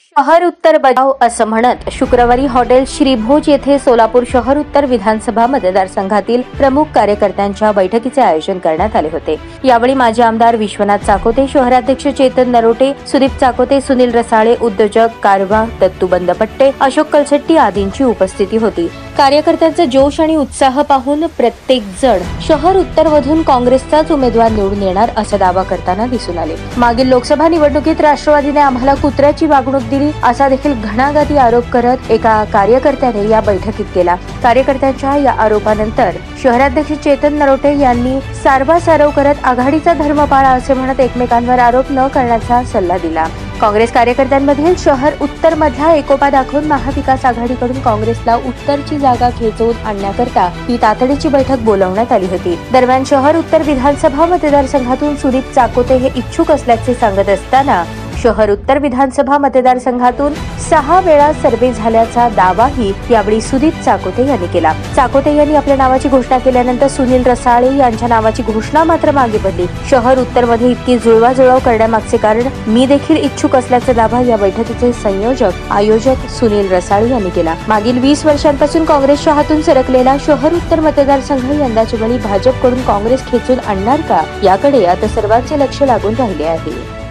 शहर उत्तर बजाव असं म्हणत शुक्रवारी हॉटेल श्रीभोज येथे सोलापूर शहर उत्तर विधानसभा मतदारसंघातील प्रमुख कार्यकर्त्यांच्या बैठकीचे आयोजन करण्यात आले होते। यावेळी माजी आमदार विश्वनाथ चाकोते, शहराध्यक्ष चेतन नरोटे, सुदीप चाकोते, सुनील रसाळे, उद्योजक कारवा, दत्तू बंदपट्टे, अशोक कलशेट्टी आदींची उपस्थिती होती। कार्यकर्त्यांचा जोश आणि उत्साह पाहून प्रत्येक जण शहर उत्तर मधून काँग्रेसचाच उमेदवार निवडून येणार असा दावा करताना दिसून आले। मागील लोकसभा निवडणुकीत राष्ट्रवादीने आम्हाला कुत्र्याची वागणूक दिली असा देखील घणाघाती आरोप करत एका कार्यकर्त्याने या बैठकीत केला। कार्यकर्त्यांच्या या आरोपानंतर शहराध्यक्ष चेतन नरोटे यांनी सारवासारव करत आघाडीचा धर्म पाळा असे म्हणत एकमेकांवर आरोप न करण्याचा सल्ला दिला। काँग्रेस कार्यकर्त्यांमधील शहर उत्तर मधला एकोपा दाखवून महाविकास आघाडीकडून काँग्रेसला उत्तरची जागा खेचवून आणण्याकरता ही तातडीची बैठक बोलावण्यात आली होती। दरम्यान शहर उत्तर विधानसभा मतदारसंघातून सुदीप चाकोते हे इच्छुक असल्याचे सांगत असताना शहर उत्तर विधानसभा मतदारसंघातून 6 वेळा सर्वे झाल्याचा दावाही यावेळी सुदीप चाकोते यांनी केला। चाकोते यांनी आपल्या नावाची घोषणा केल्यानंतर सुनील रसाळे यांच्या नावाची घोषणा मात्र मागे पडली। शहर उत्तर मध्ये इतकी जुळवाजुळव करण्यामागचे कारण मी देखील इच्छुक असल्याचा दावा या बैठकीचे आयोजक सुनील रसाळे यांनी केला। मागील 20 वर्षांपासून काँग्रेसच्या हातून सरकलेला शहर उत्तर मतदारसंघ यंदाच्या वेळी भाजपकडून काँग्रेस खेचून आणणार का, याकडे आता सर्वांचे लक्ष लागून राहिले आहे।